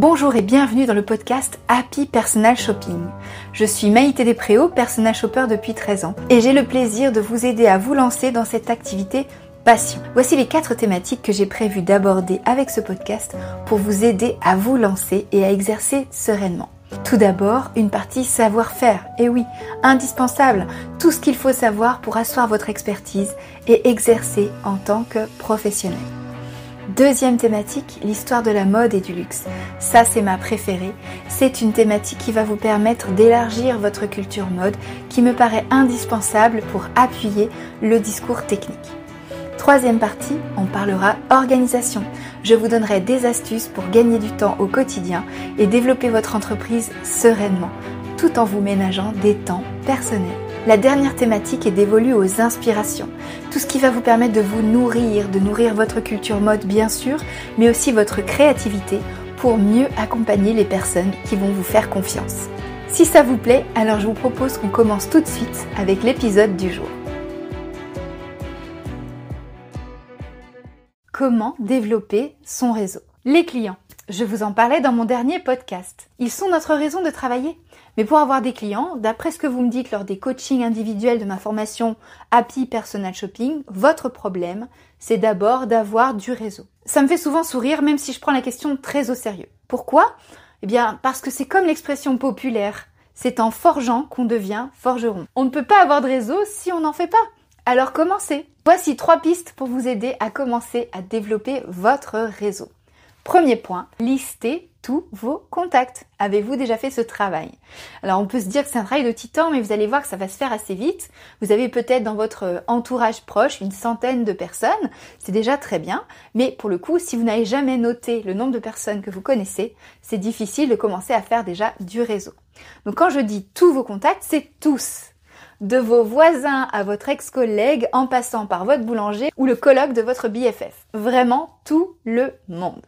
Bonjour et bienvenue dans le podcast Happy Personal Shopping. Je suis Maïté Despréaux, personal shopper depuis 13 ans et j'ai le plaisir de vous aider à vous lancer dans cette activité passion. Voici les 4 thématiques que j'ai prévu d'aborder avec ce podcast pour vous aider à vous lancer et à exercer sereinement. Tout d'abord, une partie savoir-faire. Et oui, indispensable, tout ce qu'il faut savoir pour asseoir votre expertise et exercer en tant que professionnel. Deuxième thématique, l'histoire de la mode et du luxe. Ça, c'est ma préférée. C'est une thématique qui va vous permettre d'élargir votre culture mode, qui me paraît indispensable pour appuyer le discours technique. Troisième partie, on parlera organisation. Je vous donnerai des astuces pour gagner du temps au quotidien et développer votre entreprise sereinement, tout en vous ménageant des temps personnels. La dernière thématique est dévolue aux inspirations. Tout ce qui va vous permettre de vous nourrir, de nourrir votre culture mode bien sûr, mais aussi votre créativité pour mieux accompagner les personnes qui vont vous faire confiance. Si ça vous plaît, alors je vous propose qu'on commence tout de suite avec l'épisode du jour. Comment développer son réseau ? Les clients. Je vous en parlais dans mon dernier podcast. Ils sont notre raison de travailler. Mais pour avoir des clients, d'après ce que vous me dites lors des coachings individuels de ma formation Happy Personal Shopping, votre problème, c'est d'abord d'avoir du réseau. Ça me fait souvent sourire, même si je prends la question très au sérieux. Pourquoi ? Eh bien, parce que c'est comme l'expression populaire. C'est en forgeant qu'on devient forgeron. On ne peut pas avoir de réseau si on n'en fait pas. Alors commencez. Voici 3 pistes pour vous aider à commencer à développer votre réseau. Premier point, listez tous vos contacts. Avez-vous déjà fait ce travail ? Alors on peut se dire que c'est un travail de titan, mais vous allez voir que ça va se faire assez vite. Vous avez peut-être dans votre entourage proche une centaine de personnes, c'est déjà très bien. Mais pour le coup, si vous n'avez jamais noté le nombre de personnes que vous connaissez, c'est difficile de commencer à faire déjà du réseau. Donc quand je dis tous vos contacts, c'est tous. De vos voisins à votre ex-collègue, en passant par votre boulanger ou le coloc de votre BFF. Vraiment tout le monde.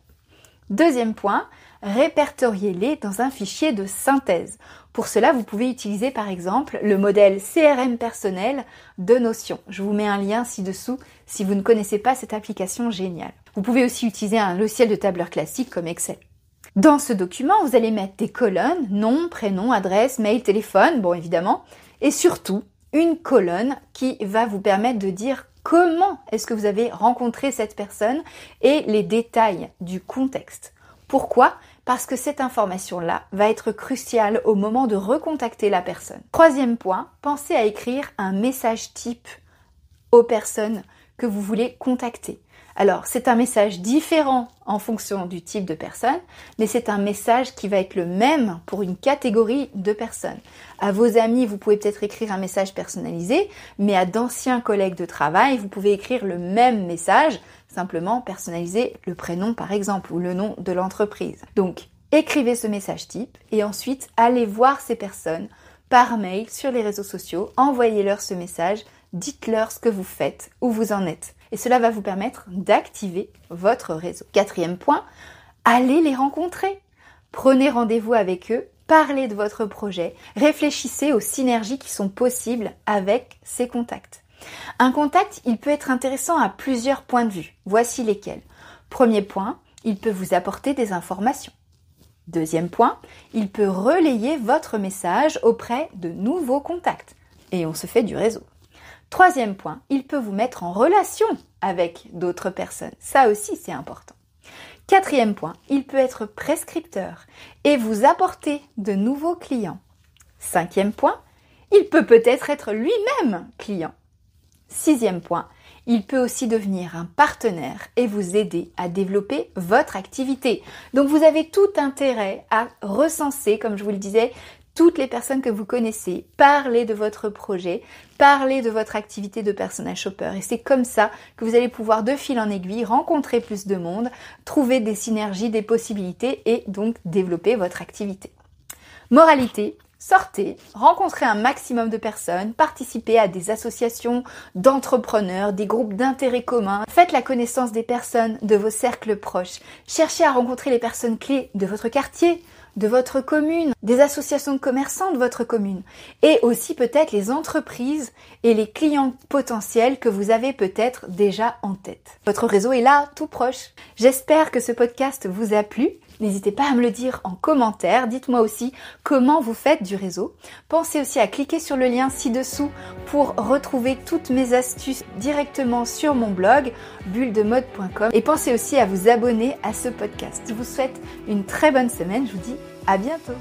Deuxième point, répertoriez-les dans un fichier de synthèse. Pour cela, vous pouvez utiliser par exemple le modèle CRM personnel de Notion. Je vous mets un lien ci-dessous si vous ne connaissez pas cette application géniale. Vous pouvez aussi utiliser un logiciel de tableur classique comme Excel. Dans ce document, vous allez mettre des colonnes, nom, prénom, adresse, mail, téléphone, bon évidemment, et surtout une colonne qui va vous permettre de dire comment est-ce que vous avez rencontré cette personne et les détails du contexte. Pourquoi ? Parce que cette information-là va être cruciale au moment de recontacter la personne. Troisième point, pensez à écrire un message type aux personnes que vous voulez contacter. Alors, c'est un message différent en fonction du type de personne, mais c'est un message qui va être le même pour une catégorie de personnes. À vos amis, vous pouvez peut-être écrire un message personnalisé, mais à d'anciens collègues de travail, vous pouvez écrire le même message, simplement personnaliser le prénom par exemple, ou le nom de l'entreprise. Donc, écrivez ce message type et ensuite allez voir ces personnes par mail sur les réseaux sociaux, envoyez-leur ce message, dites-leur ce que vous faites, où vous en êtes. Et cela va vous permettre d'activer votre réseau. 4e point, allez les rencontrer. Prenez rendez-vous avec eux, parlez de votre projet, réfléchissez aux synergies qui sont possibles avec ces contacts. Un contact, il peut être intéressant à plusieurs points de vue. Voici lesquels. Premier point, il peut vous apporter des informations. Deuxième point, il peut relayer votre message auprès de nouveaux contacts. Et on se fait du réseau. Troisième point, il peut vous mettre en relation avec d'autres personnes. Ça aussi, c'est important. 4e point, il peut être prescripteur et vous apporter de nouveaux clients. 5e point, il peut peut-être être lui-même client. 6e point, il peut aussi devenir un partenaire et vous aider à développer votre activité. Donc vous avez tout intérêt à recenser, comme je vous le disais, toutes les personnes que vous connaissez, parlez de votre projet, parlez de votre activité de personal shopper. Et c'est comme ça que vous allez pouvoir de fil en aiguille rencontrer plus de monde, trouver des synergies, des possibilités et donc développer votre activité. Moralité, sortez, rencontrez un maximum de personnes, participez à des associations d'entrepreneurs, des groupes d'intérêts communs, faites la connaissance des personnes de vos cercles proches, cherchez à rencontrer les personnes clés de votre quartier, de votre commune, des associations de commerçants de votre commune et aussi peut-être les entreprises et les clients potentiels que vous avez peut-être déjà en tête. Votre réseau est là, tout proche. J'espère que ce podcast vous a plu. N'hésitez pas à me le dire en commentaire. Dites-moi aussi comment vous faites du réseau. Pensez aussi à cliquer sur le lien ci-dessous pour retrouver toutes mes astuces directement sur mon blog bulledemode.com. Et pensez aussi à vous abonner à ce podcast. Je vous souhaite une très bonne semaine. Je vous dis à bientôt.